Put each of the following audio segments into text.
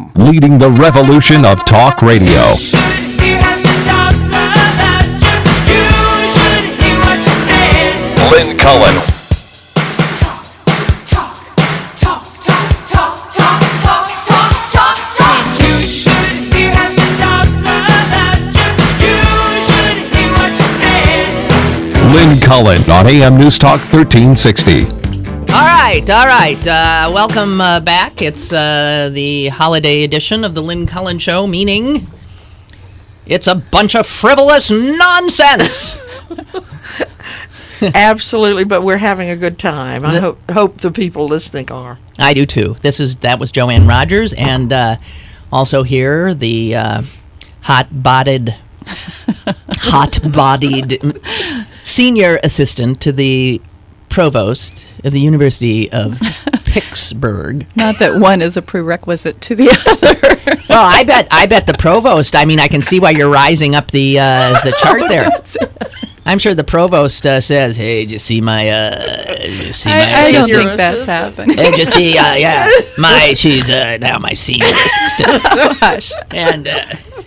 AM, leading the revolution of talk radio. Lynn Cullen. Lynn Cullen on AM News Talk 1360. All right. Welcome back. It's the holiday edition of the Lynn Cullen Show, meaning it's a bunch of frivolous nonsense. Absolutely, but we're having a good time. I hope the people listening are. I do too. That was Joanne Rogers, and also here the hot-bodied senior assistant to the provost of the University of Pittsburgh. Not that one is a prerequisite to the other. Well, I bet the provost. I mean, I can see why you're rising up the chart there. I'm sure the provost says, "Hey, did you see my? I don't think that's happening. Did you see? She's now my senior assistant." Oh, gosh. And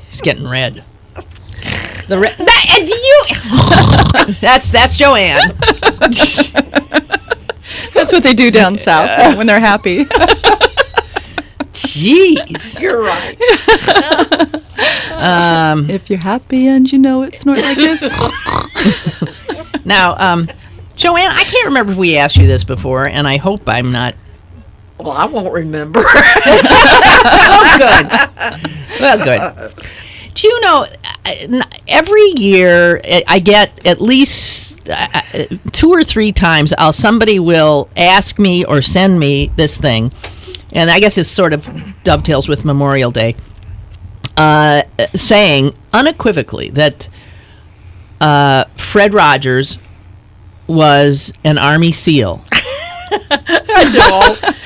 he's getting red. And you. That's Joanne. That's what they do down south when they're happy. Jeez, You're right. If you're happy and you know it, snort like this. Now, Joanne, I can't remember if we asked you this before, and I hope I'm not. Well, I won't remember. Well, good. Do you know, every year I get at least 2 or 3 times somebody will ask me or send me this thing, and I guess it sort of dovetails with Memorial Day, saying unequivocally that Fred Rogers was an Army SEAL.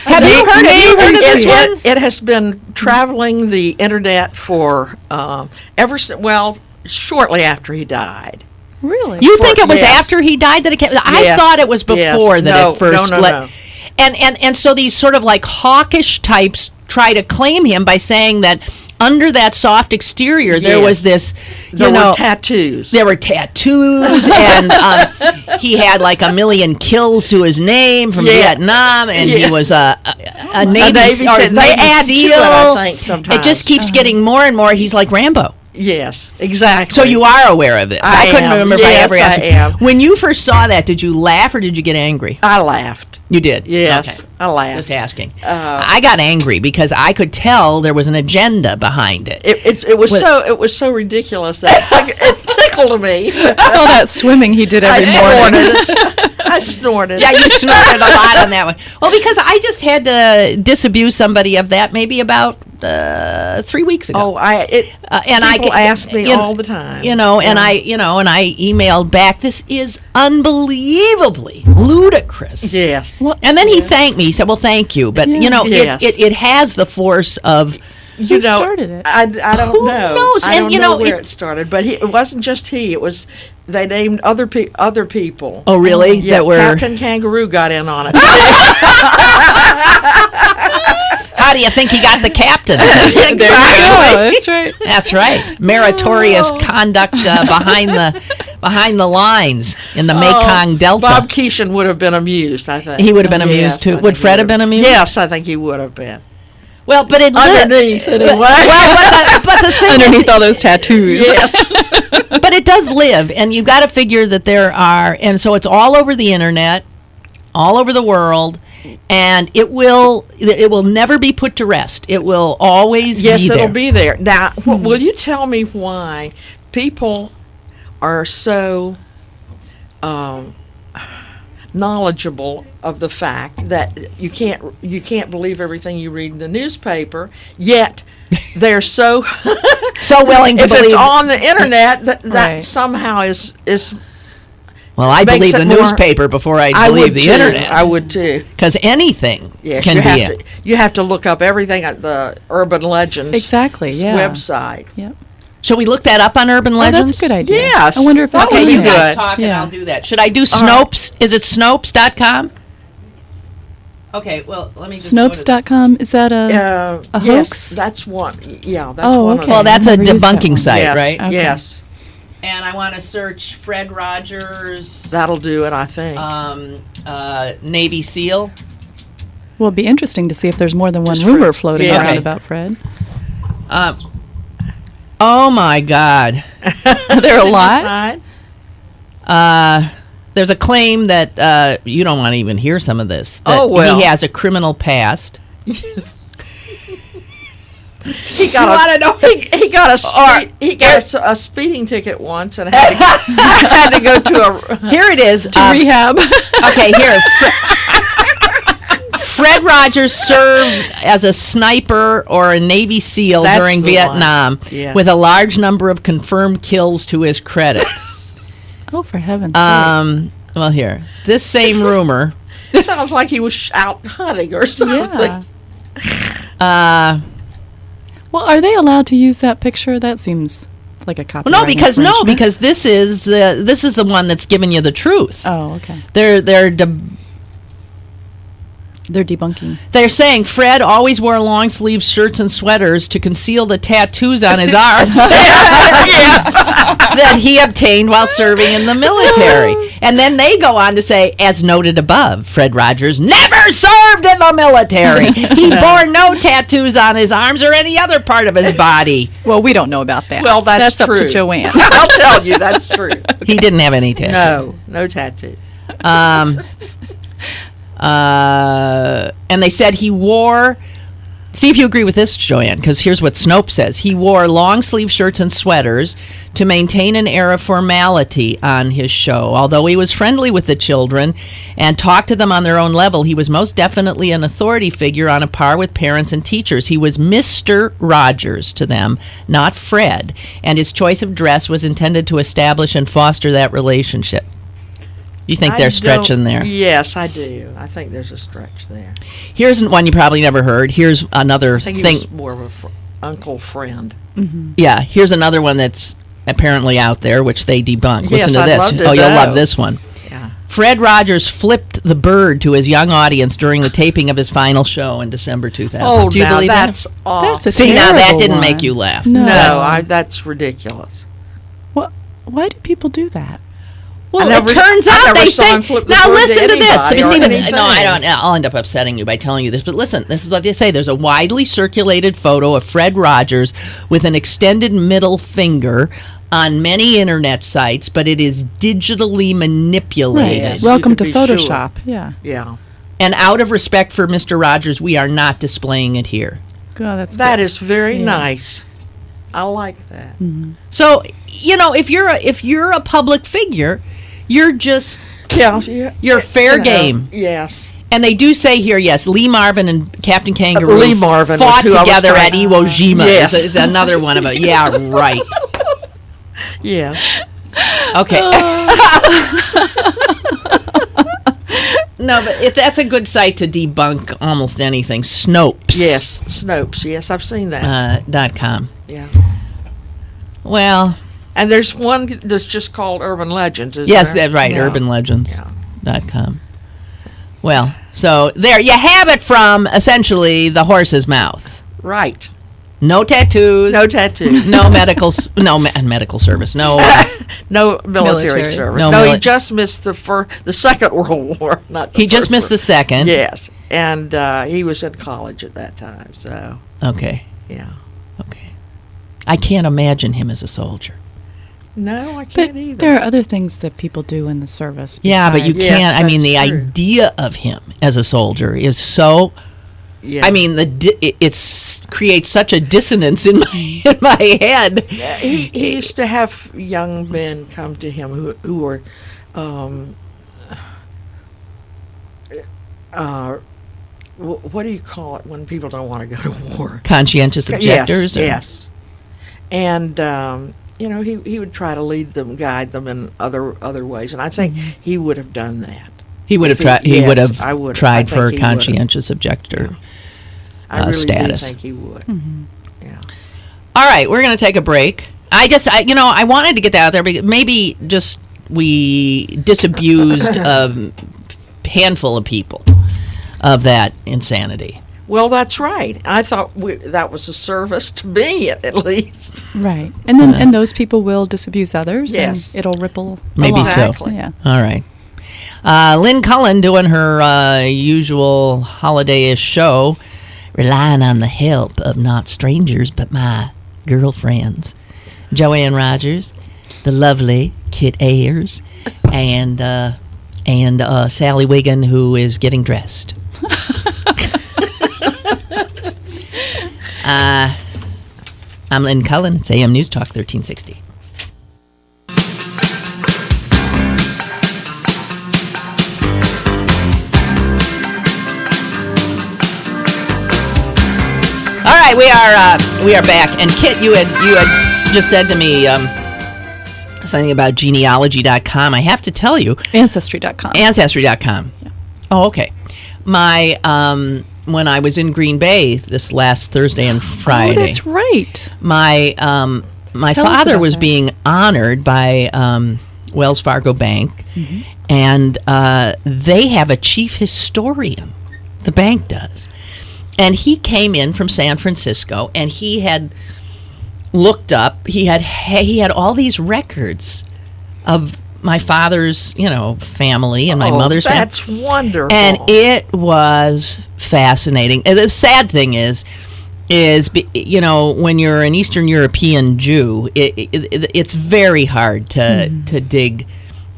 Have you heard this one? It has been traveling the internet for shortly after he died. Really? You think it was after he died that it came? I thought it was before that it first. No. And so these sort of like hawkish types try to claim him by saying that under that soft exterior there was this, there were tattoos. There were tattoos, and he had like 1 million kills to his name from Vietnam, and he was a Navy SEAL. They add to it, I think, sometimes. It just keeps getting more and more. He's like Rambo. Yes, exactly. So you are aware of this. I couldn't remember if I ever asked you. I am. When you first saw that, did you laugh or did you get angry? I laughed. You did? Yes, okay. I laughed. Just asking. I got angry because I could tell there was an agenda behind it. It was so ridiculous that it tickled me. That's all that swimming he did every morning. I snorted. Yeah, you snorted a lot on that one. Well, because I just had to disabuse somebody of that maybe about 3 weeks ago. People ask me all the time. And I emailed back. This is unbelievably ludicrous. Yes. Well, and then he thanked me. He said, "Well, thank you," but it has the force of. Who started it? I don't know. Who knows? I don't know where it started, but it wasn't just he. It was they named other people. Oh, really? Yeah, that were Captain Kangaroo got in on it. How do you think he got the captain? Exactly. That's right. That's right. Meritorious conduct behind the lines in the Mekong Delta. Bob Keeshan would have been amused, I think. He would have been amused too. Would Fred have been amused? Yes, I think he would have been. Well, but it underneath anyway. But the thing underneath all those tattoos. Yes. But it does live, and you've got to figure that there are, and so it's all over the internet, all over the world, and it will never be put to rest. It will always be there. Yes, it'll be there. Now, will you tell me why people are so knowledgeable of the fact that you can't believe everything you read in the newspaper, yet they're so willing to believe if it's on the internet that right. somehow is well, I believe the newspaper before I believe the internet. I would too, because anything can be you have to look up everything at the Urban Legends website. Yep. Shall we look that up on Urban Legends? That's a good idea. Yes. I wonder if that's okay, you guys good. talk and I'll do that. Should I do Snopes? Is it Snopes.com? Okay, well, let me just go to Snopes.com, is that a Yes, hoax? that's one. Yeah, that's Oh, one. okay. Of Well, them. that's a Never used that debunking one. site, Yes, right? Okay. Yes, And I want to search Fred Rogers, that'll do it. I think. Navy SEAL. Well, it'd be interesting to see if there's more than one Just rumor Fred. floating Yeah. around Okay. about Fred. Oh my God. Are there a lot? There's a claim that you don't want to even hear some of this. That Oh, well. he has a criminal past. He got wanna know? He got a speeding ticket once and had to go to a. Here it is. Rehab. Okay, here. Fred Rogers served as a sniper or a Navy SEAL That's during the Vietnam one. Yeah. with a large number of confirmed kills to his credit. Oh, for heaven's sake. Well, here. This same rumor. It sounds like he was out hunting or something. Yeah. Well, are they allowed to use that picture? That seems like a copyright No, because infringement. this is the one that's giving you the truth. Oh, okay. They're They're debunking. They're saying Fred always wore long sleeve shirts and sweaters to conceal the tattoos on his arms that he obtained while serving in the military. And then they go on to say, as noted above, Fred Rogers never served in the military. He bore no tattoos on his arms or any other part of his body. Well, we don't know about that. Well, that's up to true. Joanne. I'll tell you, that's true. He didn't have any tattoos. No tattoo. And they said he wore, see if you agree with this, Joanne, because here's what Snopes says. He wore long sleeve shirts and sweaters to maintain an air of formality on his show. Although he was friendly with the children and talked to them on their own level, he was most definitely an authority figure on a par with parents and teachers. He was Mr. Rogers to them, not Fred, and his choice of dress was intended to establish and foster that relationship. You think they're stretching there? Yes, I do. I think there's a stretch there. Here's one you probably never heard. Here's another I think he thing. was more of a uncle friend. Yeah, here's another one that's apparently out there, which they debunk. Yes, Listen to I'd this. love to You'll know. love this one. Yeah. Fred Rogers flipped the bird to his young audience during the taping of his final show in December 2000. Oh, Do you now believe that's that? off. That's a See, now that terrible didn't one. make you laugh. No. That's ridiculous. Why do people do that? Well, I never- it turns I out never they saw say. him flip the Now bird to listen to this. anybody or See, but- anything. no, I don't. I'll end up upsetting you by telling you this. But listen, this is what they say. There's a widely circulated photo of Fred Rogers with an extended middle finger on many internet sites, but it is digitally manipulated. Yes, Welcome you to could be Photoshop. Yeah. Yeah. And out of respect for Mr. Rogers, we are not displaying it here. Oh, that's That good. is very Yeah. nice. I like that. So, if you're a public figure, you're just you're fair game. Yes. And they do say here, yes, Lee Marvin and Captain Kangaroo Lee Marvin was fought who I was together at trying- Iwo Jima. Yes. Is another one of it. Yeah, right. Yes. Okay. No, but that's a good site to debunk almost anything. Snopes. Yes. Snopes. Yes, I've seen that. .com. Yeah. Well, And there's one that's just called Urban Legends, isn't yes, there? that's right. Yeah. Urbanlegends.com. Well, so there you have it from essentially the horse's mouth. Right. No tattoos. No tattoo. No medical service. No. No military Military. service. No No, mili- he just missed the Second World War. Not the He just First missed the World- second. Yes, and he was in college at that time. So Okay. yeah. Okay. I can't imagine him as a soldier. No, I But can't either. there are other things that people do in the service. Yeah, but you besides- Yes, can't. I mean, the that's true. idea of him as a soldier is so. Yeah. I mean, it's creates such a dissonance in my head. he used to have young men come to him who were, what do you call it when people don't want to go to war? Conscientious objectors. Yes, or- yes. And he would try to lead them, guide them in other ways, and I think he would have done that. He would have If tried. He yes, would have I would. tried I for think he conscientious objector. I really status. do think he would. Yeah. All right, we're going to take a break. I wanted to get that out there because maybe just we disabused a handful of people of that insanity. Well, that's right. I thought that was a service to me, at least. Right. And then and those people will disabuse others. Yes. And it'll ripple Maybe along. so. Exactly. Yeah. All right. Lynn Cullen doing her usual holiday-ish show, relying on the help of not strangers but my girlfriends, Joanne Rogers, the lovely Kit Ayers, and Sally Wiggin, who is getting dressed. I'm Lynn Cullen. It's AM News Talk 1360. All right, we are back. And Kit, you had just said to me something about genealogy.com. I have to tell you, Ancestry.com. Ancestry.com. Yeah. Oh, okay. My when I was in Green Bay this last Thursday and Friday. Oh, that's right. My my Tell us father about was that. being honored by Wells Fargo Bank, and they have a chief historian. The bank does, and he came in from San Francisco, and he had looked up. He had all these records of my father's, family and my mother's family. That's wonderful. And it was fascinating. And the sad thing is when you're an Eastern European Jew, it's very hard to dig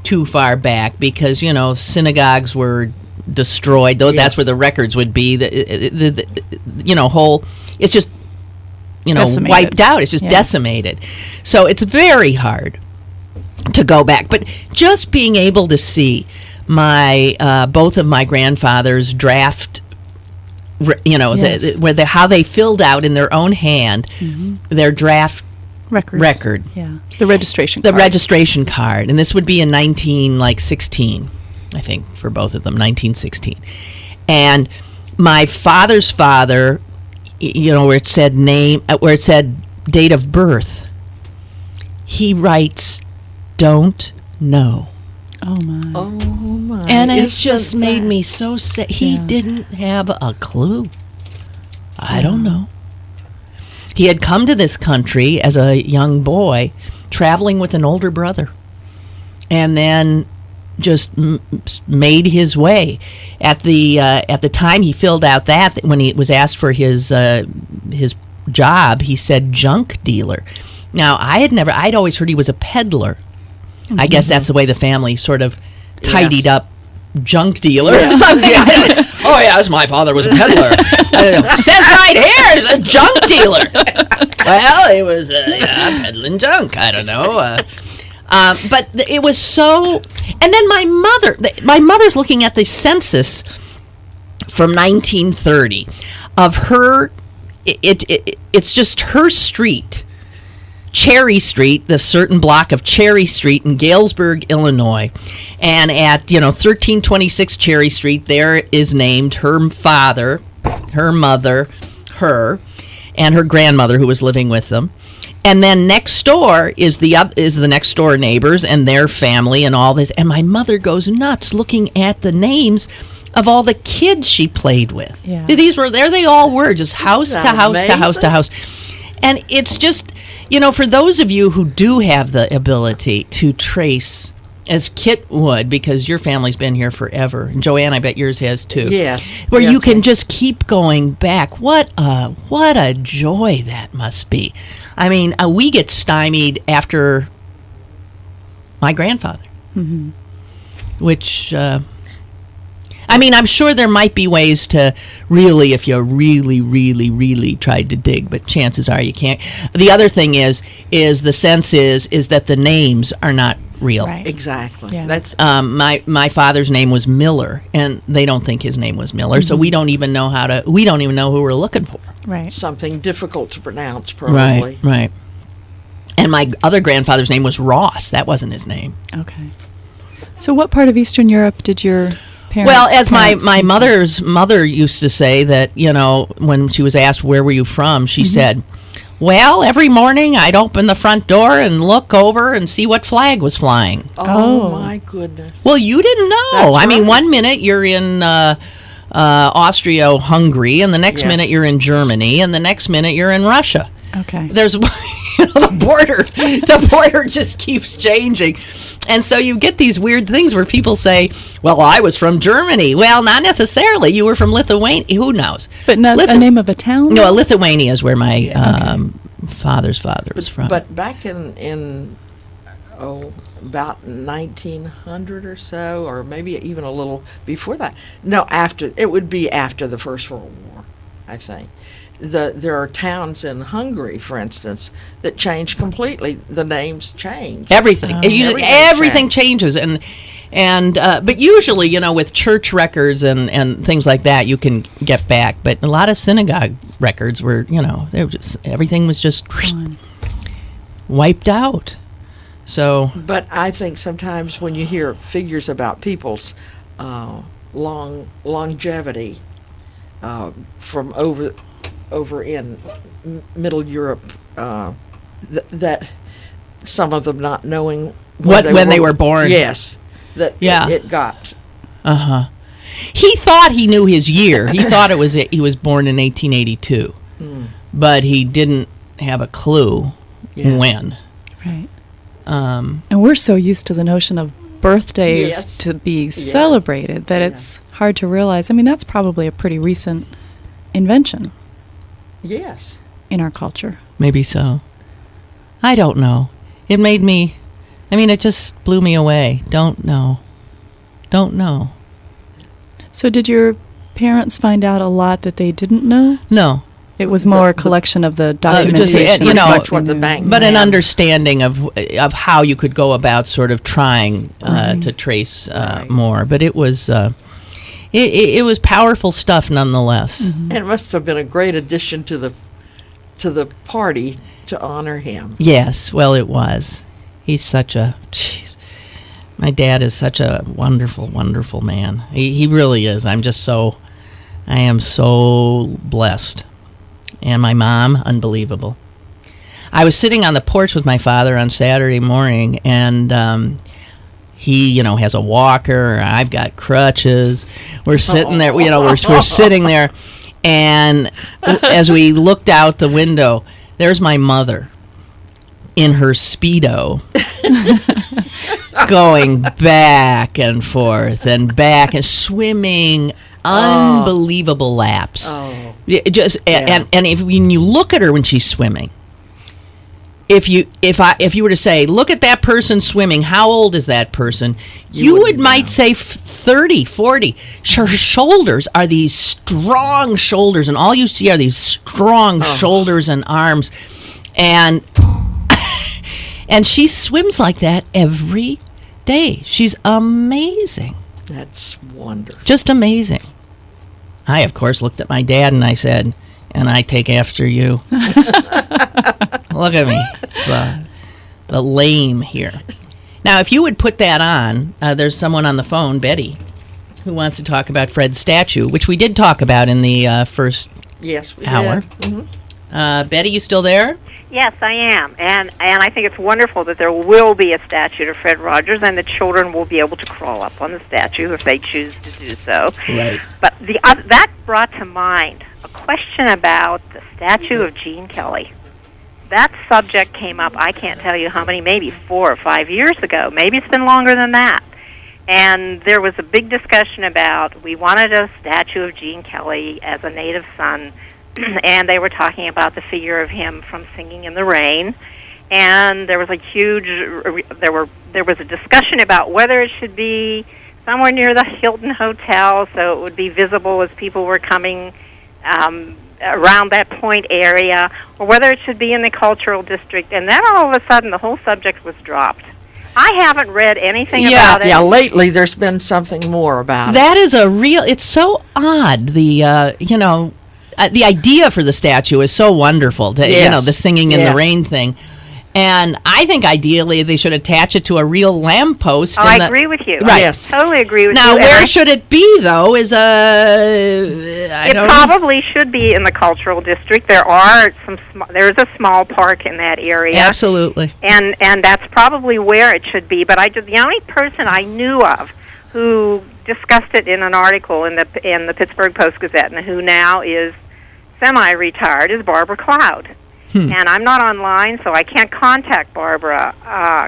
too far back because synagogues were destroyed. Though that's where the records would be. Whole. It's just Decimated. wiped out. It's just decimated. So it's very hard to go back, but just being able to see my both of my grandfathers draft, how they filled out in their own hand their draft record, the registration the card. registration card, and this would be in 1916, I think, for both of them, 1916, and my father's father, where it said name, where it said date of birth, he writes, "Don't know." Oh my. Oh my! And it Isn't just made that- me so sad. He didn't have a clue. I don't know. He had come to this country as a young boy, traveling with an older brother, and then just made his way. At the time he filled out that, when he was asked for his job, he said junk dealer. Now I'd always heard he was a peddler. I guess that's the way the family sort of tidied up junk dealer or something. Oh yes, my father was a peddler. Says right here, he's a junk dealer. Well, he was peddling junk. I don't know. But it was so. And then my mother's looking at the census from 1930 of her. It's just her street. Cherry Street, the certain block of Cherry Street in Galesburg, Illinois. And at, 1326 Cherry Street, there is named her father, her mother, her, and her grandmother who was living with them. And then next door is the next door neighbors and their family and all this. And my mother goes nuts looking at the names of all the kids she played with. Yeah. There they all were, just house to that house to house to house. And it's just, for those of you who do have the ability to trace, as Kit would, because your family's been here forever, and Joanne, I bet yours has too. Yes. Where you Yes. can just keep going back. What a joy that must be. I mean, we get stymied after my grandfather, which. I'm sure there might be ways to really, if you really, really, really tried to dig, but chances are you can't. The other thing is the sense is that the names are not real. Right. Exactly. Yeah. That's My father's name was Miller, and they don't think his name was Miller, so we don't even know who we're looking for. Right. something difficult to pronounce, probably. Right. And my other grandfather's name was Ross. That wasn't his name. Okay. So what part of Eastern Europe did your parents? Well, as my parents come from? mother's mother used to say that, when she was asked, where were you from, she said, well, every morning I'd open the front door and look over and see what flag was flying. Oh, Oh. my goodness. Well, you didn't know. That's I mean, right. one minute you're in Austria-Hungary, and the next Yes. minute you're in Germany, and the next minute you're in Russia. Okay. There's the border just keeps changing. And so you get these weird things where people say, well, I was from Germany. Well, not necessarily. You were from Lithuania. Who knows? But not a name of a town? No, Lithuania is where my father's father was from. But back in about 1900 or so, or maybe even a little before that. No, it would be after the First World War, I think. There are towns in Hungary, for instance, that change completely. The names change. Everything. Everything changes. But usually, with church records and things like that, you can get back. But a lot of synagogue records were, they were just, everything was just wiped out. So. But I think sometimes when you hear figures about people's longevity from over in Middle Europe, that some of them not knowing when they were born. Yes, it got. He thought he knew his year. He thought he was born in 1882, but he didn't have a clue when. Right. And we're so used to the notion of birthdays to be celebrated that it's hard to realize. I mean, that's probably a pretty recent invention. Yes. In our culture. Maybe so. I don't know. It made me, it just blew me away. Don't know. So did your parents find out a lot that they didn't know? No. It was more a collection of the documentation. What the bank but an understanding of how you could go about sort of trying to trace more. But it was it was powerful stuff nonetheless. Mm-hmm. And it must have been a great addition to the party to honor him. Yes, well, it was. He's my dad is such a wonderful, wonderful man. He really is. I am so blessed. And my mom, unbelievable. I was sitting on the porch with my father on Saturday morning, and he, has a walker. I've got crutches. We're sitting there, we're sitting there, and as we looked out the window, there's my mother in her Speedo going back and forth and back and swimming unbelievable laps. And when you look at her when she's swimming, if you were to say, look at that person swimming, how old is that person? You might say 30, 40. Her shoulders are these strong shoulders, and all you see are these strong shoulders and arms, and and she swims like that every day. She's amazing. That's wonderful. Just amazing. I, of course, looked at my dad and I said, and I take after you. Look at me. The lame here. Now, if you would put that on, there's someone on the phone, Betty, who wants to talk about Fred's statue, which we did talk about in the first hour. Mm-hmm. Betty, you still there? Yes, I am. And I think it's wonderful that there will be a statue to Fred Rogers, and the children will be able to crawl up on the statue if they choose to do so. Right. But that brought to mind a question about the statue of Gene Kelly. That subject came up, I can't tell you how many, maybe 4 or 5 years ago. Maybe it's been longer than that. And there was a big discussion about, we wanted a statue of Gene Kelly as a native son, and they were talking about the figure of him from Singing in the Rain. And there was a huge, there was a discussion about whether it should be somewhere near the Hilton Hotel so it would be visible as people were coming around that point area, or whether it should be in the cultural district. And then all of a sudden the whole subject was dropped. I haven't read anything about it. Yeah, lately there's been something more about it. That is it's so odd. The idea for the statue is so wonderful. The Singing in the Rain thing. And I think ideally they should attach it to a real lamppost. I agree with you. Right. Yes. Totally agree with you. Now, where should it be, though, is it probably should be in the cultural district. There's a small park in that area. Absolutely. And that's probably where it should be. But the only person I knew of who discussed it in an article in the Pittsburgh Post-Gazette, and who now is semi-retired, is Barbara Cloud. And I'm not online, so I can't contact Barbara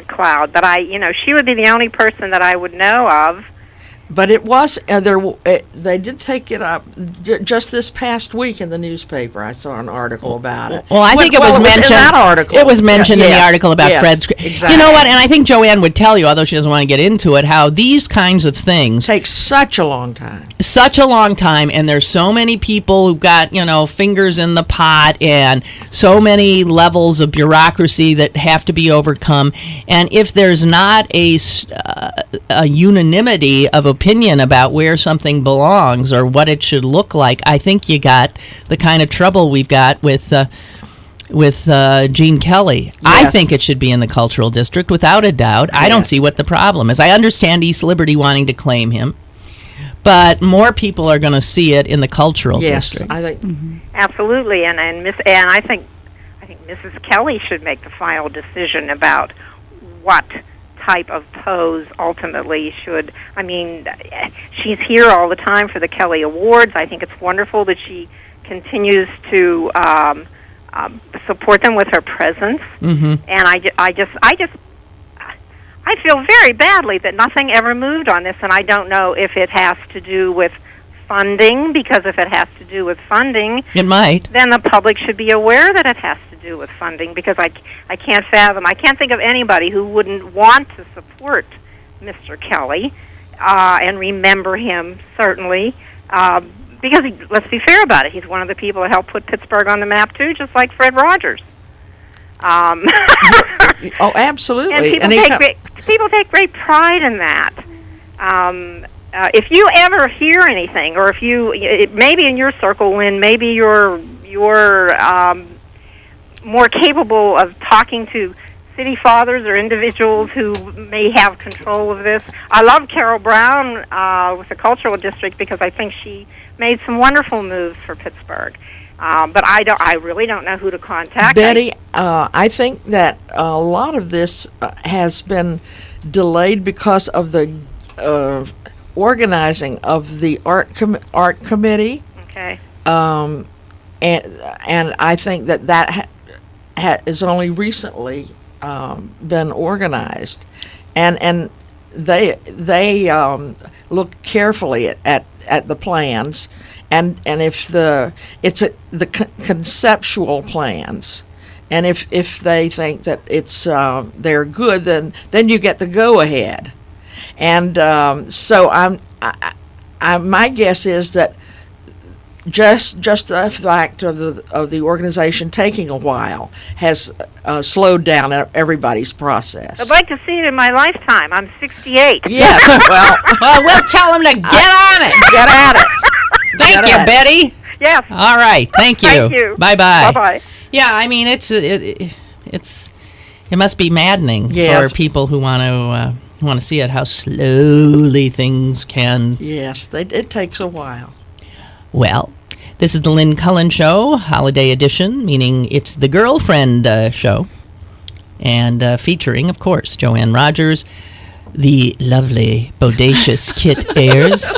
Cloud. But she would be the only person that I would know of. But it was they did take it up just this past week in the newspaper. I saw an article about it. Well, I think it was mentioned in that article. It was mentioned in the article about Fred's. Exactly. You know what? And I think Joanne would tell you, although she doesn't want to get into it, how these kinds of things take such a long time. Such a long time, and there's so many people who've got fingers in the pot, and so many levels of bureaucracy that have to be overcome. And if there's not a unanimity of opinion about where something belongs or what it should look like, I think you got the kind of trouble we've got with Gene Kelly. Yes. I think it should be in the cultural district without a doubt. Yes. I don't see what the problem is. I understand East Liberty wanting to claim him, but more people are going to see it in the cultural district. I think absolutely, and I think Mrs. Kelly should make the final decision about what type of pose ultimately should. I mean, she's here all the time for the Kelly Awards. I think it's wonderful that she continues to support them with her presence. Mm-hmm. And I feel very badly that nothing ever moved on this, and I don't know if it has to do with funding, because if it has to do with funding, it might. Then the public should be aware that it has to do with funding, because I can't think of anybody who wouldn't want to support Mr. Kelly and remember him, certainly, because let's be fair about it, he's one of the people that helped put Pittsburgh on the map too, just like Fred Rogers. Oh, absolutely. And people take great pride in that. If you ever hear anything, or if maybe in your circle, Lynn, maybe you're more capable of talking to city fathers or individuals who may have control of this. I love Carol Brown with the Cultural District, because I think she made some wonderful moves for Pittsburgh. But I really don't know who to contact. Betty, I think that a lot of this has been delayed because of the organizing of the art committee. Okay. And I think that is only recently been organized, and they look carefully at the plans, and if the conceptual plans, and if they think that it's they're good, then you get the go ahead. And so my guess is that just the fact of the organization taking a while has slowed down everybody's process. I'd like to see it in my lifetime. I'm 68. Yes, well, we'll tell them to get on it. Get at it. Thank you, Betty. Yes. All right. Thank you. Thank you. Bye-bye. Bye-bye. Yeah, I mean, it must be maddening for people who want to see it, how slowly things can. Yes, it takes a while. Well, this is the Lynn Cullen Show, holiday edition, meaning it's the girlfriend show, and featuring, of course, Joanne Rogers, the lovely, bodacious Kit Ayers,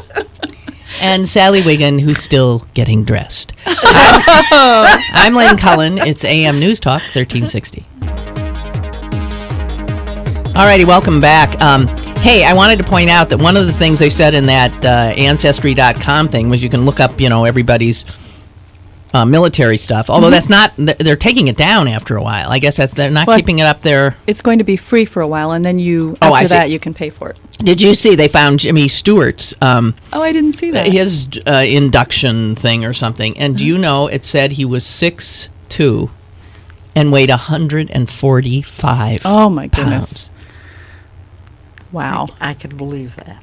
and Sally Wiggin, who's still getting dressed. I'm Lynn Cullen. It's AM News Talk 1360. Alrighty, welcome back. Hey, I wanted to point out that one of the things they said in that Ancestry.com thing was you can look up, everybody's military stuff. Although that's not, they're taking it down after a while. I guess they're not keeping it up there. It's going to be free for a while, and then after that you can pay for it. Did you see they found Jimmy Stewart's? I didn't see that. His induction thing or something. And do you know, it said he was 6'2" and weighed 145 Oh, my goodness. pounds. Wow. I can believe that.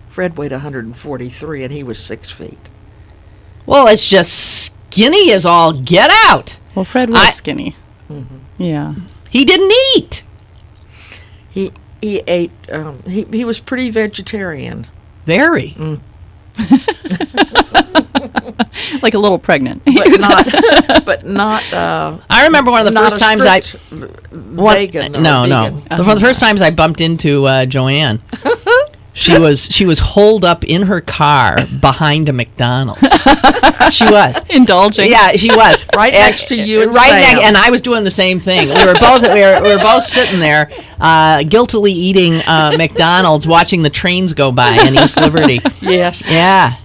Fred weighed 143 and he was 6 feet. Well, it's just skinny as all get out. Well, Fred was skinny. Mm-hmm. Yeah. He didn't eat. He ate, he was pretty vegetarian. Very. Mm. Like a little pregnant. But not. I remember one of the first times vegan. One of the first times I bumped into Joanne. She was holed up in her car behind a McDonald's. She was Indulging. Yeah, she was Right next to you and right Sam. and I was doing the same thing. We were both sitting there, guiltily eating McDonald's, watching the trains go by in East Liberty. Yes. Yeah,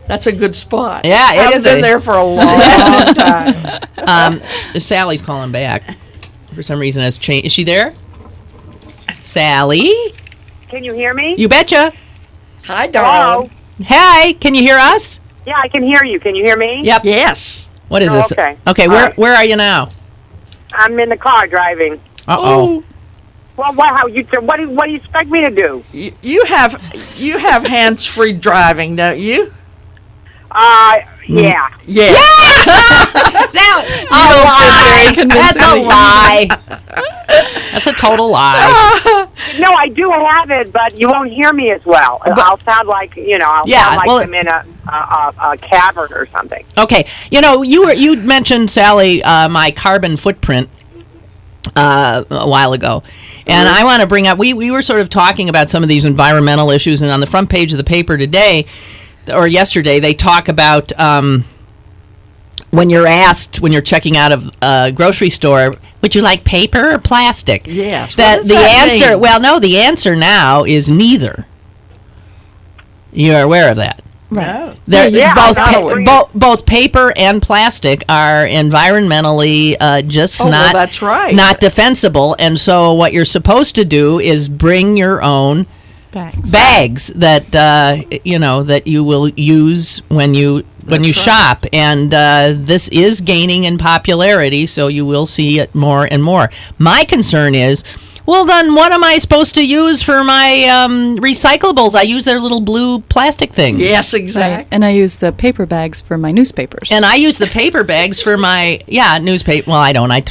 That's a good spot. Yeah, it I've is been there for a long time. Sally's calling back for some reason. Has changed. Is she there? Sally, Can you hear me? you betcha. Hi, darling. Hi, can you hear us? Yeah, I can hear you. Can you hear me? Yep. Yes. What is Oh, this? okay. Okay, All right. where are you now? I'm in the car driving. Uh-oh. Well, what do you expect me to do? You have hands-free driving, don't you? Yeah. Yeah. That's a lie. That's a total lie. No, I do have it, but you won't hear me as well. I'll sound like I'm in a cavern or something. Okay, you mentioned, Sally, my carbon footprint a while ago, and I want to bring up. We were sort of talking about some of these environmental issues, and on the front page of the paper today or yesterday, they talk about when you're checking out of a grocery store, would you like paper or plastic? Yes. That the answer. Mean? Well, no, the answer now is neither. You're aware of that. Right. Both paper and plastic are environmentally that's right. not defensible, and so what you're supposed to do is bring your own bags that that you will use when you shop, and this is gaining in popularity, so you will see it more and more. My concern is, well, then what am I supposed to use for my recyclables? I use their little blue plastic things. Yes, exactly. Right. And I use the paper bags for my newspapers. And I use the paper bags for my newspaper. Well, I don't. I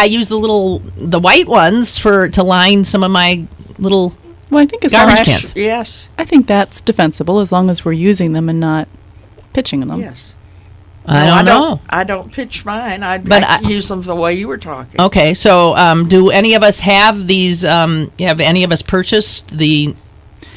use the white ones to line some of my little I think garbage cans. Yes. I think that's defensible as long as we're using them and not pitching them. Yes. I don't know. I don't pitch mine. I use them the way you were talking. Okay, so do any of us have these? Have any of us purchased the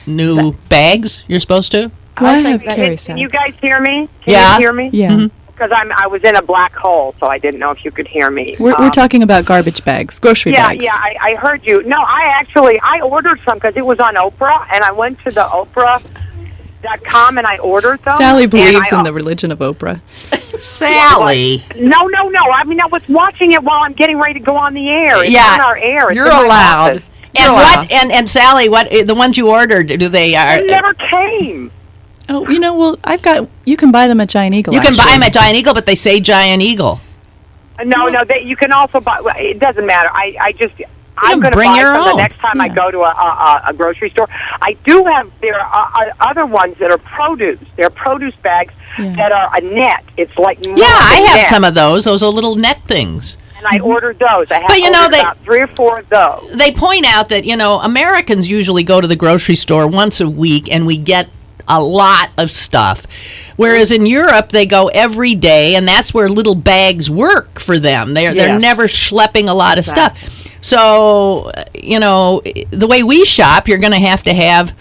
new bags you're supposed to? Well, I have carry Can sacks. you guys hear me? Yeah. You hear me? Yeah. Mm-hmm. Because I was in a black hole, so I didn't know if you could hear me. We're talking about garbage bags, grocery bags. Yeah, I heard you. No, I ordered some because it was on Oprah, and I went to the Oprah.com and I ordered them. Sally believes in the religion of Oprah. Sally. No. I mean, I was watching it while I'm getting ready to go on the air. It's Yeah. on our air. It's You're in my allowed. office. And and Sally, what the ones you ordered? Do they? It never came. Oh, you can buy them at Giant Eagle. You can buy them at Giant Eagle, but they say Giant Eagle. No, you can also buy. It doesn't matter. I'm going to bring buy your some the own. next time I go to a grocery store. I do have. There are other ones that are produce. They're produce bags that are a net. It's like more I have net. some of those. Those are little net things. And I ordered those. I have But, ordered about 3 or 4 of those. They point out that Americans usually go to the grocery store once a week, and we get a lot of stuff. Whereas in Europe, they go every day, and that's where little bags work for them. They're never schlepping a lot of stuff. So, the way we shop, you're going to have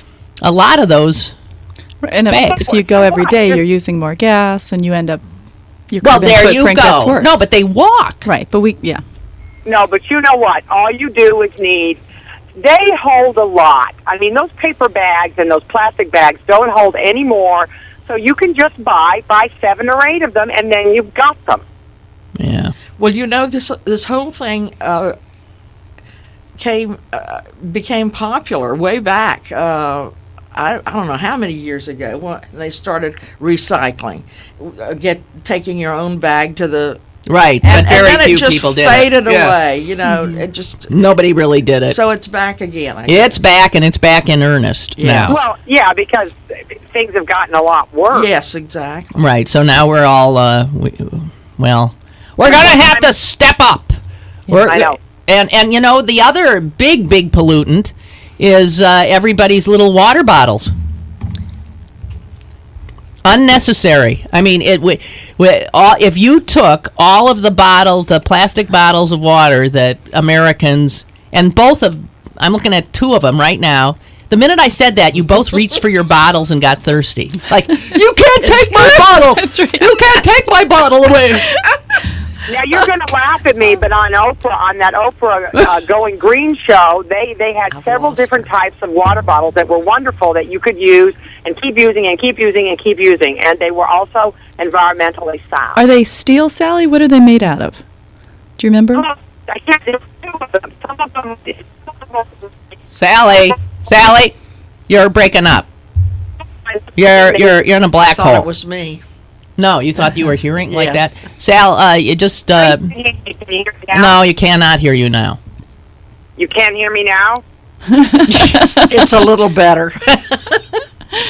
a lot of those and bags. if you go every day, you're using more gas, and you end up your Well, carbon there you footprint gets go. worse. No, but they walk. Right, but No, but you know what? All you do is need. They hold a lot. I mean, those paper bags and those plastic bags don't hold any more. So you can just buy 7 or 8 of them, and then you've got them. Yeah. Well, this whole thing became popular way back. I don't know how many years ago when they started recycling, taking your own bag to the Right, and but very then few it just people did it. faded Yeah. away. It just Nobody really did it. so it's back again. I guess. It's back, and it's back in earnest now. Well, yeah, because things have gotten a lot worse. Yes, exactly. Right, so now we're all, we're going to have to step up. I know. And the other big pollutant is everybody's little water bottles. Unnecessary. I mean, if you took all of the plastic bottles of water that Americans, and I'm looking at 2 of them right now, The minute I said that, you both reached for your bottles and got thirsty. Like, you can't take my bottle. That's right. You can't take my bottle away. Now you're going to laugh at me, but on that Oprah Going Green show, they had several different types of water bottles that were wonderful that you could use and keep using and keep using and keep using, and they were also environmentally sound. Are they steel, Sally? What are they made out of? Do you remember? I can't do two of them. Some of them. Sally, you're breaking up. You're in a black I thought hole. it was me. No, you thought you were hearing like Yes. that? Sal, you just... Can you hear me now? no, you cannot hear you now. You can't hear me now? It's a little better.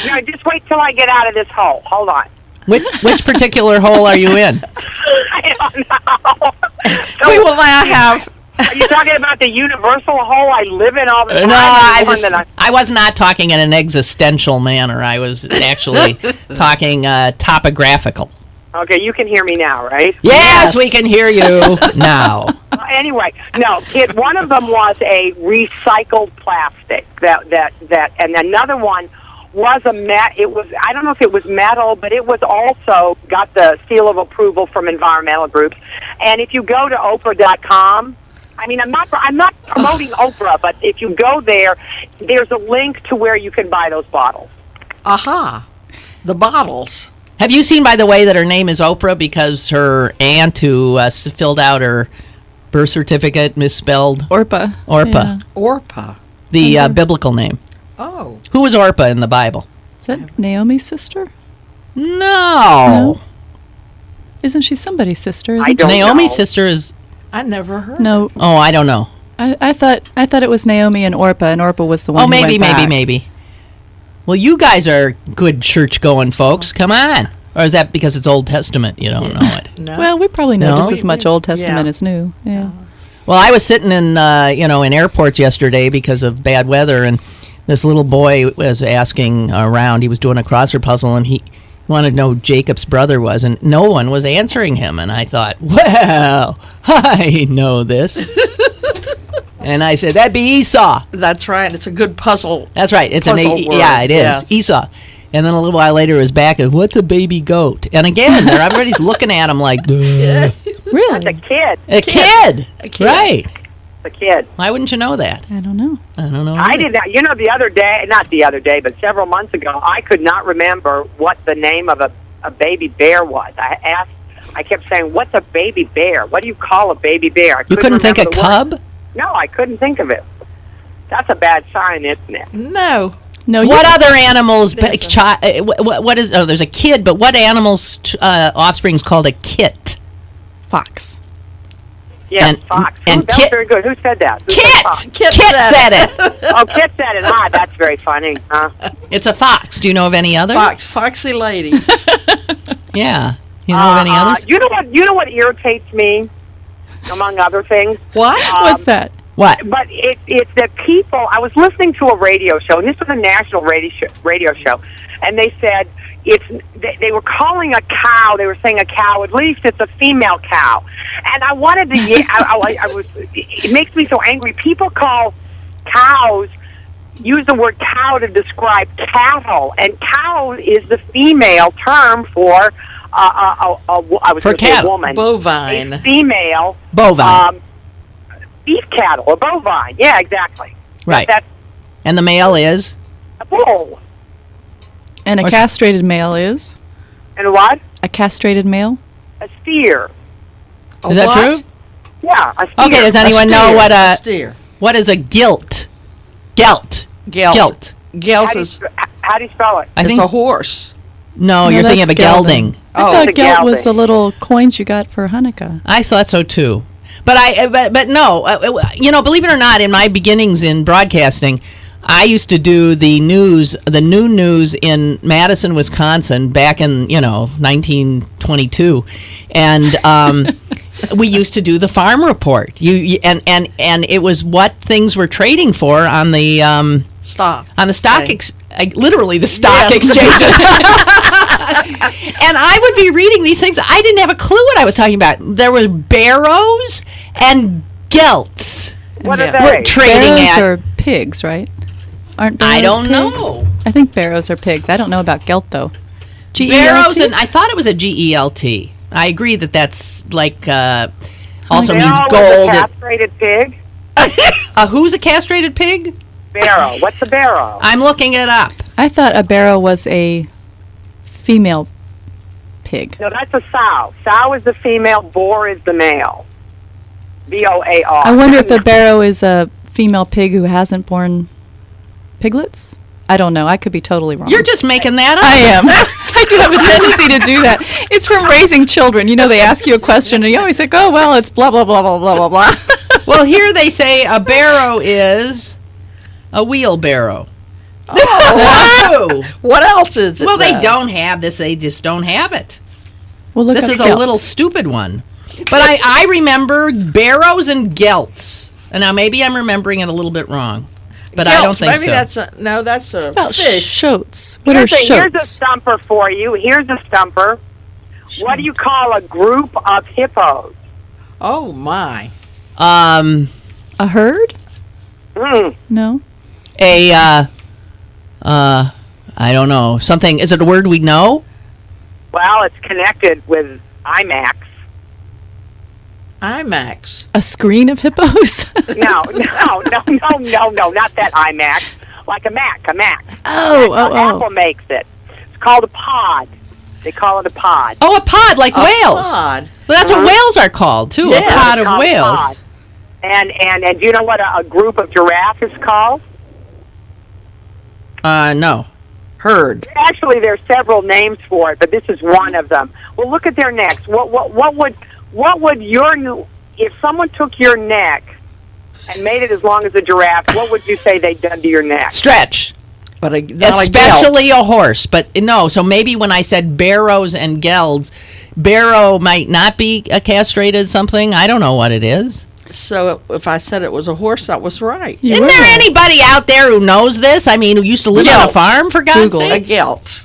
No, just wait till I get out of this hole. Hold on. Which particular hole are you in? I don't know. So, We will now have. are you talking about the universal hole I live in all the time? No, or the one that I was not talking in an existential manner. I was actually talking topographical. Okay, you can hear me now, right? Yes, we can hear you now. Anyway, no, one of them was a recycled plastic and another one was it was, I don't know if it was metal, but it was also got the seal of approval from environmental groups. And if you go to Oprah.com, I mean, I'm not promoting Oprah, but if you go there, there's a link to where you can buy those bottles. Aha. The bottles. Have you seen, by the way, that her name is Oprah because her aunt who filled out her birth certificate misspelled Orpah. Orpah, Orpah. the biblical name. Oh. Who was Orpah in the Bible? Is that Naomi's sister? No. Isn't she somebody's sister? I don't Naomi's know. sister is... I never heard. No, Oh, I don't know. I thought it was Naomi and Orpah was the one. Oh, who maybe, went back. maybe. Well, you guys are good church-going folks. Come on. Or is that because it's Old Testament? You don't know it. No. Well, we probably know No? just as much Old Testament Yeah. as New. Yeah. Well, I was sitting in, in airports yesterday because of bad weather, and this little boy was asking around. He was doing a crossword puzzle, and he wanted to know who Jacob's brother was, and no one was answering him. And I thought, well, I know this. And I said, that'd be Esau. That's right. It's a good puzzle. That's right. It's Puzzle word, yeah, it is. yeah. Esau. And then a little while later, it was back and what's a baby goat? And again, everybody's looking at him like, duh. Really? That's a kid. A kid. A kid. Right. It's a kid. Why wouldn't you know that? I don't know. I don't know. I either. did not. You know, but several months ago, I could not remember what the name of a baby bear was. I kept saying, what's a baby bear? What do you call a baby bear? You couldn't think a remember the word. cub? No, I couldn't think of it. That's a bad sign, isn't it? No. No. What other animals? There's What is? Oh, there's a kid. But what animal's offspring is called a kit? Fox. Yes, And- fox. and That was Kit- very good. Who said that? Who said Kit. fox? Kit said it. Oh, Kit said it. Ah, that's very funny. Huh? It's a fox. Do you know of any other? Foxy lady. Yeah. You know of any others? You know what irritates me, among other things. What? What's that? What? But it's that people. I was listening to a radio show, and this was a national radio show, and they said they were calling a cow. They were saying a cow. At least it's a female cow, and I wanted to. I was. It makes me so angry. People call cows. Use the word cow to describe cattle, and cow is the female term for I was For going to say a cattle. woman. Bovine. A female Bovine. beef cattle or bovine. Yeah, exactly. Right. That's And the male is? a bull. And a Or s- castrated male is? And what? A castrated male? A steer. A Is that what? true? Yeah, a steer. Okay, does A anyone know steer. what A steer. what is a gilt? Gelt. Gelt. Gelt. Gelt How do you, is sp- how do you spell it? I it's think a horse. no, No, you're thinking of a that's gelding. gelding. I Oh, thought the gelt was gelding. the little coins you got for Hanukkah. I thought so too. But no, believe it or not, in my beginnings in broadcasting, I used to do the noon news in Madison, Wisconsin back in, 1922. And we used to do the farm report. And it was what things were trading for on the Stop. stock Okay. literally the stock Yes. exchanges. And I would be reading these things. I didn't have a clue what I was talking about. There was barrows and gelts What Yeah. are were they? trading Bears at. are pigs, right? Aren't barrows I don't pigs? know. I think barrows are pigs. I don't know about gelt, though. Barrows, G-E-L-T? and I thought it was a GELT. I agree that's like also Barrow means is gold. a castrated pig. Who's a castrated pig? Barrow. What's a barrow? I'm looking it up. I thought a barrow was a female pig. No, that's a sow. Sow is the female. Boar is the male. B-O-A-R. I wonder if a barrow is a female pig who hasn't born piglets? I don't know. I could be totally wrong. You're just making that up. I am. I do have a tendency to do that. It's from raising children. You know, they ask you a question and you always say, oh, well, it's blah, blah, blah, blah, blah, blah, blah. Well, here they say a barrow is a wheelbarrow. Oh, what else is it? Well, they then? don't have this. They just don't have it. Well, look This up is a gelt. little stupid one. But I remember barrows and gelts. And now maybe I'm remembering it a little bit wrong. But I don't think Maybe so. that's a About fish. shoats. What are Here's a shoats? stumper for you. Here's a stumper. What do you call a group of hippos? Oh my! A herd? Mm. No. I don't know. Something, is it a word we know? Well, it's connected with IMAX. IMAX. A screen of hippos? No, not that IMAX. Like a Mac. Oh. Apple makes it. It's called a pod. They call it a pod. Oh, a pod, like whales. Pod. Well, that's what whales are called, too. Yeah, a pod It's of called a whales. pod. And do you know what a group of giraffes is called? No. Herd. Actually, there's several names for it, but this is one of them. Well, look at their necks. What would your, if someone took your neck and made it as long as a giraffe, what would you say they'd done to your neck? Stretch. But not a gelt. Especially a horse. But no, so maybe when I said barrows and gelds, barrow might not be a castrated something. I don't know what it is. So if I said it was a horse, that was right. You Isn't were there right. anybody out there who knows this? I mean, who used to live on a Gelt. farm, for God's Google. A sake? gelt,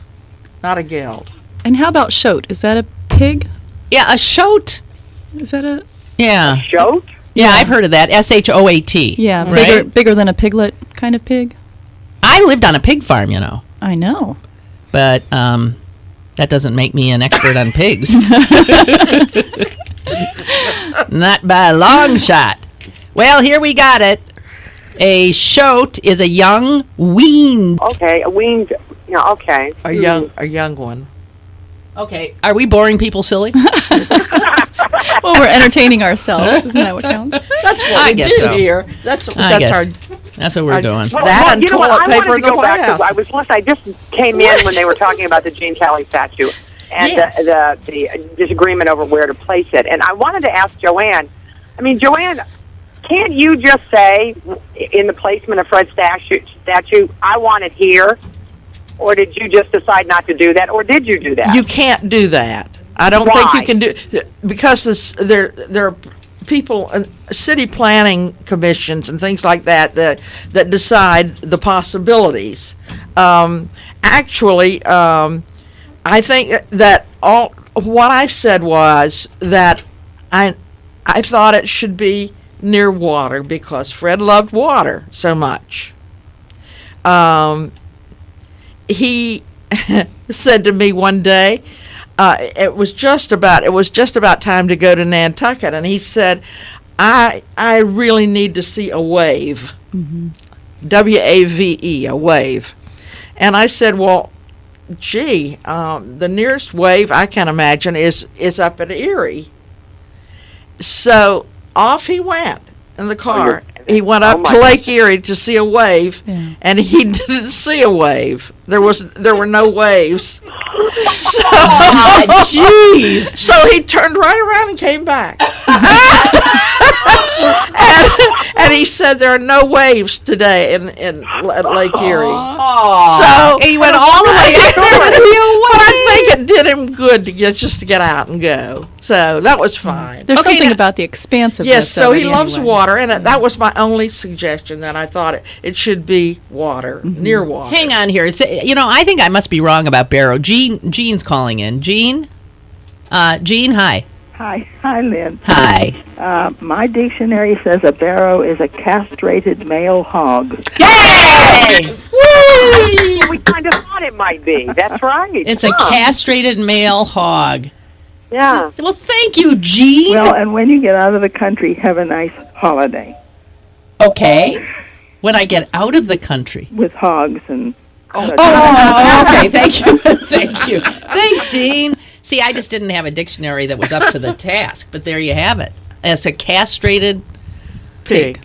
not a gelt. And how about shoat? Is that a pig? Yeah, a shoat. Is that a... Yeah. Shoat? Yeah, I've heard of that. SHOAT. Yeah, Right? bigger than a piglet kind of pig? I lived on a pig farm, you know. I know. But that doesn't make me an expert on pigs. Not by a long shot. Well, here we got it. A shoat is a young weaned. Okay, a weaned. Yeah, okay. A young one. Okay, are we boring people silly? Well, we're entertaining ourselves. Isn't that what counts? That's what I we guess do so. here. That's I guess. our. That's what we're doing. That and you know what? toilet I paper wanted in to the go White back 'cause House. I was listening. I just came in when they were talking about the Gene Kelly statue and Yes. the disagreement over where to place it. And I wanted to ask Joanne. I mean, Joanne, can't you just say in the placement of Fred's statue, I want it here? Or did you just decide not to do that? Or did you do that? You can't do that. I don't Why? think you can do because there are people, city planning commissions and things like that decide the possibilities. Actually, I think that what I said was that I thought it should be near water because Fred loved water so much. He said to me one day, it was just about time to go to Nantucket, and he said, I really need to see a wave, W-A-V-E, a wave. And I said, well, gee, the nearest wave I can imagine is up at Erie. So off he went in the car. He went up to Lake Erie to see a wave, and he didn't see a wave. There were no waves. So, Jeez. so he turned right around and came back. and he said there are no waves today at Lake Erie. Oh, So he went all the way up there to see a But I wave. think it did him good to get out and go. So that was fine. There's Okay, something now- about the expansiveness Yes, so of he it loves anyway. water, and that was my only suggestion, that I thought it should be water, near water. Hang on here. I think I must be wrong about Barrow. Gene's calling in. Gene? Gene, hi. Hi, Lynn. Hi. My dictionary says a barrow is a castrated male hog. Yay! Whee! We kind of thought it might be. That's right. It's a castrated male hog. Yeah. Well, thank you, Gene. Well, and when you get out of the country, have a nice holiday Okay. When I get out of the country. with hogs and... Oh, okay. Thank you. Thank you. Thanks, Gene. See, I just didn't have a dictionary that was up to the task, but there you have it. It's a castrated pig.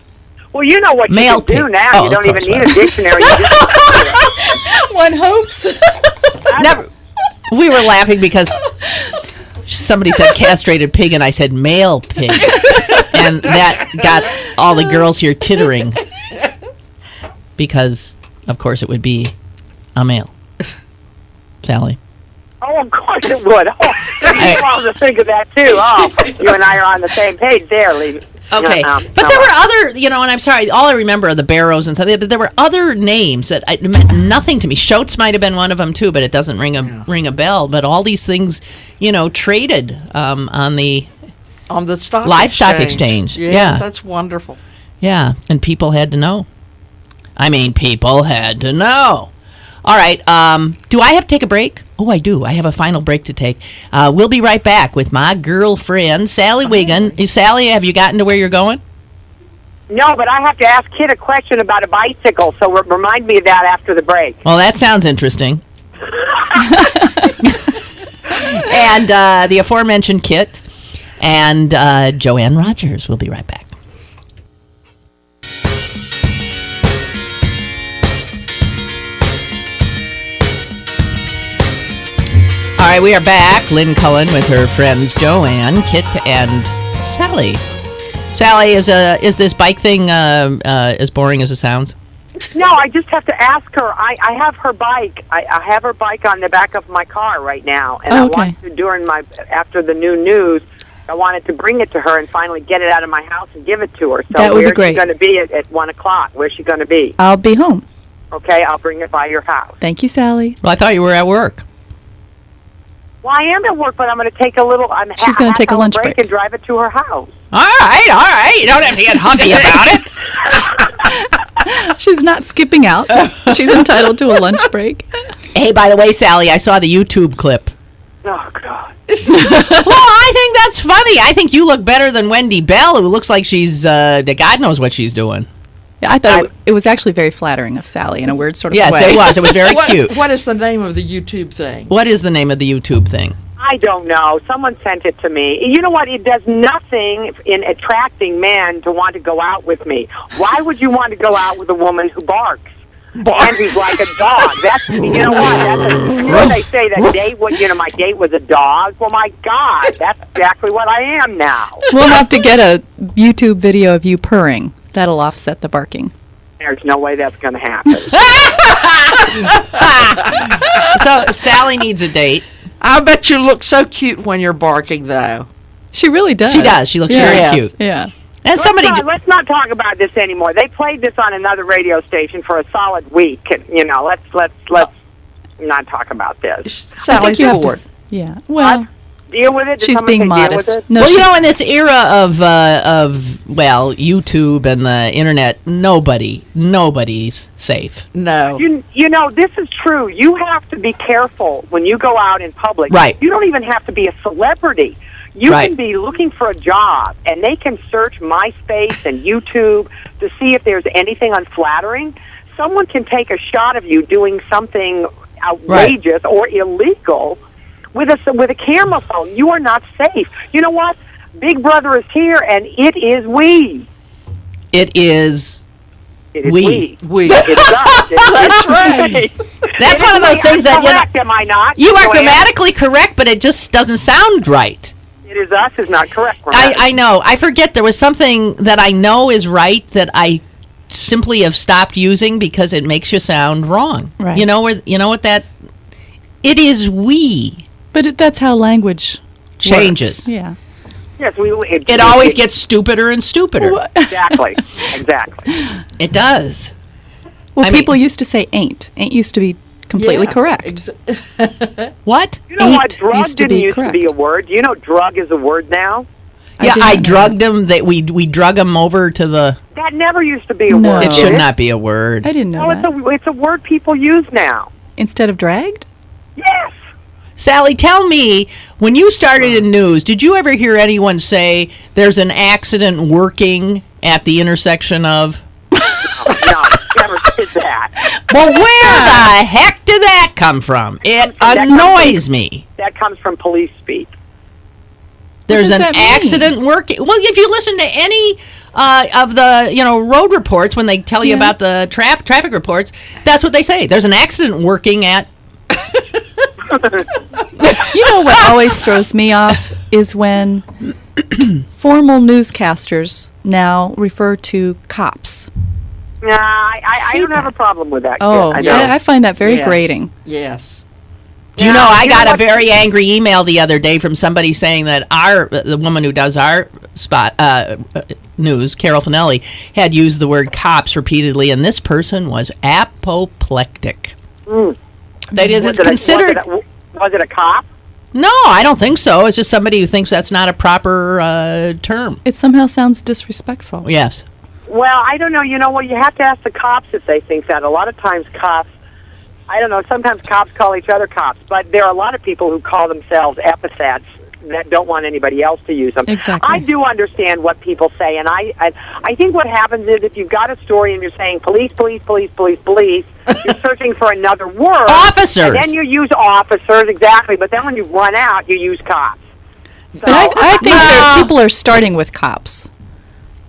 Well, you know what Male you can do pig. now. Oh, You don't of even course need not. a dictionary. You just One hopes. Never, we were laughing because somebody said castrated pig, and I said male pig. And that got all the girls here tittering. Because, of course, it would be a male. Sally. Oh, of course it would. Oh, you want to think of that, too. Oh, you and I are on the same page there, Lee. Okay, but there were other, and I'm sorry, all I remember are the barrows and stuff, but there were other names that meant nothing to me. Shotes might have been one of them, too, but it doesn't ring a bell. But all these things, traded on the livestock exchange. Yes, yeah, that's wonderful. Yeah, and people had to know. People had to know. All right, do I have to take a break? Oh, I do. I have a final break to take. We'll be right back with my girlfriend, Sally Wiggin. Sally, have you gotten to where you're going? No, but I have to ask Kit a question about a bicycle, so remind me of that after the break. Well, that sounds interesting. And the aforementioned Kit and Joanne Rogers. We'll be right back. All right, we are back. Lynn Cullen with her friends Joanne, Kit, and Sally. Sally, is this bike thing as boring as it sounds? No, I just have to ask her. I have her bike. I have her bike on the back of my car right now, and I want to after the new news. I wanted to bring it to her and finally get it out of my house and give it to her. So that would be great. Where's she going to be at 1 o'clock? Where's she going to be? I'll be home. Okay, I'll bring it by your house. Thank you, Sally. Well, I thought you were at work. Well, I am at work, but I'm going to take a little. She's going to take a lunch break and drive it to her house. All right. You don't have to get huffy about it. She's not skipping out. She's entitled to a lunch break. Hey, by the way, Sally, I saw the YouTube clip. Oh, God. Well, I think that's funny. I think you look better than Wendy Bell, who looks like she's, God knows what she's doing. Yeah, I thought it was actually very flattering of Sally in a weird sort of way. Yes, it was. It was very cute. What is the name of the YouTube thing? What is the name of the YouTube thing? I don't know. Someone sent it to me. You know what? It does nothing in attracting men to want to go out with me. Why would you want to go out with a woman who barks? And who's like a dog. That's, you know what? They say that my date was a dog. Well, my God, that's exactly what I am now. We'll have to get a YouTube video of you purring. That'll offset the barking. There's no way that's going to happen. So Sally needs a date. I bet you look so cute when you're barking, though. She really does. She does. She looks very cute. Yeah. And let's not talk about this anymore. They played this on another radio station for a solid week. Let's not talk about this. Sally's bored. Yeah. Well, deal with it. She's being modest. No, well, in this era of YouTube and the internet, nobody's safe. No. You know, this is true. You have to be careful when you go out in public. Right. You don't even have to be a celebrity. You can be looking for a job, and they can search MySpace and YouTube to see if there's anything unflattering. Someone can take a shot of you doing something outrageous or illegal with a camera phone. You are not safe. You know what? Big Brother is here, and it is we. It is we. We. It's us. That's right. That's one of those things that am I not? You are grammatically correct, but it just doesn't sound right. It is us is not correct. I know. I forget there was something that I know is right that I simply have stopped using because it makes you sound wrong. Right. You know what that? It is we. But that's how language changes. Works. Yeah. Yes, it always gets stupider and stupider. Exactly. It does. Well, people used to say ain't. Ain't used to be completely Yeah, correct. What? You know what? Eight Drug used to didn't be used to be a word. You know, drug is a word now. Yeah, did I not know drugged him. That we drug him over to the. That never used to be a No. word. It did should not be a word. I didn't know No, that. it's a word people use now. Instead of dragged? Yes. Sally, tell me, when you started in news, did you ever hear anyone say there's an accident working at the intersection of? No, never did that. Well, where the heck did that come from? It annoys me. That comes from police speak. There's does an that mean? accident working. Well, if you listen to any of the road reports when they tell you Yeah. about the traffic reports, that's what they say. There's an accident working at. You know what always throws me off is when formal newscasters now refer to cops. Nah, I don't have a problem with that. Oh, I yeah, don't. I find that very Yes. grating. Yes. Do you know, Yeah, I you know got a what? very angry email the other day from somebody saying that the woman who does our news, Carol Finelli, had used the word cops repeatedly, and this person was apoplectic. That is, it's considered. Was it a cop? No, I don't think so. It's just somebody who thinks that's not a proper term. It somehow sounds disrespectful. Yes. Well, I don't know. You know what? You have to ask the cops if they think that. A lot of times cops, I don't know, sometimes cops call each other cops, but there are a lot of people who call themselves epithets that don't want anybody else to use them. Exactly. I do understand what people say, and I think what happens is if you've got a story and you're saying police, police, police, police, police, you're searching for another word. Officers. And then you use officers, exactly, but then when you run out, you use cops. So, But I think people are starting with cops.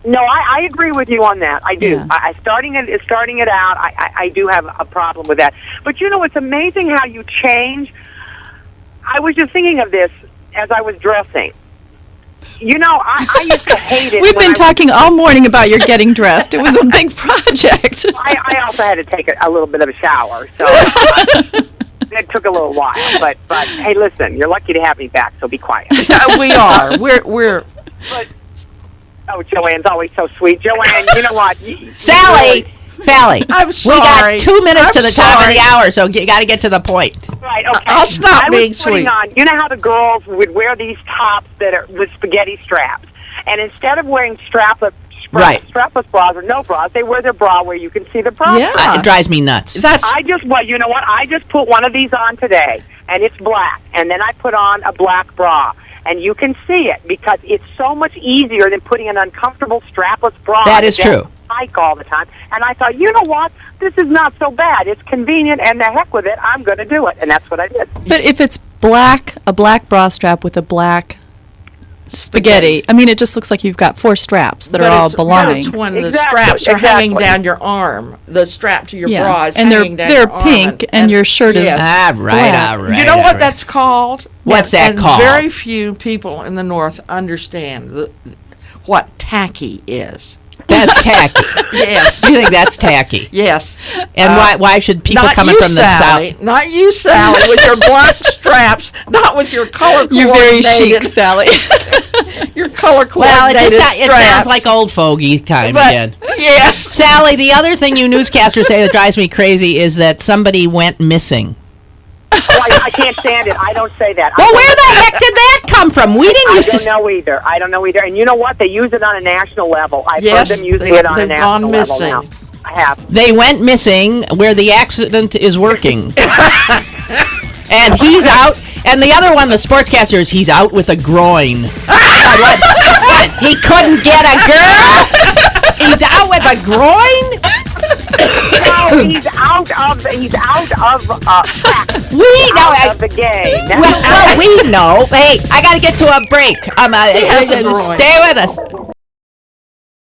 no, I agree with you on that. I do. Yeah. Starting it out, I do have a problem with that. But you know, it's amazing how you change. I was just thinking of this as I was dressing. You know, I used to hate it. We've when been I talking all morning about your getting dressed. It was a big project. I also had to take a little bit of a shower, so it took a little while. But hey, listen, you're lucky to have me back, so be quiet. We are. We're. Oh, Joanne's always so sweet. Joanne, you know what? Sally! I'm We sorry. got 2 minutes I'm to the top of sorry. the hour, so you got to get to the point. Right, okay. I'll stop I being was putting sweet. on, you know how the girls would wear these tops that are with spaghetti straps, and instead of wearing strapless bras or no bras, they wear their bra where you can see the bra. Yeah. It drives me nuts. That's You know what? I just put one of these on today, and it's black, and then I put on a black bra. And you can see it because it's so much easier than putting an uncomfortable strapless bra. That is true. Hike all the time. And I thought, you know what? This is not so bad. It's convenient, and the heck with it. I'm going to do it. And that's what I did. But if it's black, a black bra strap with a black spaghetti, I mean, it just looks like you've got 4 straps that are all belonging. But it's when the Exactly, straps are hanging exactly. down your arm. The strap to your Yeah, bra is and hanging down they're your arm. pink, and your shirt is- yes. All right, Black. all right. You know all what right. that's called? What's that and called? Very few people in the North understand what tacky is. That's tacky. Yes. You think that's tacky? Yes. And why should people Not coming you, from the Sally. south? Not you, Sally, with your black straps. Not with your color You're very coordinated. chic, Sally. Your color Well, coordinated it sounds like old fogey time But- again. Yes. Sally, the other thing you newscasters say that drives me crazy is that somebody went missing. Oh, I can't stand it. I don't say that. Well, where the heck did that come from? We didn't I used don't to. know either. I don't know either. And you know what? They use it on a national level. I've Yes, heard them using they- it on a they've national gone level missing. now. I have. They went missing where the accident is working. And he's out. And the other one, the sportscaster, is he's out with a groin. What? He couldn't get a girl? He's out with a groin? No, he's out of practice. We know Out it. of the game. Well, we know. Hey, I got to get to a break. has a groin. Stay with us.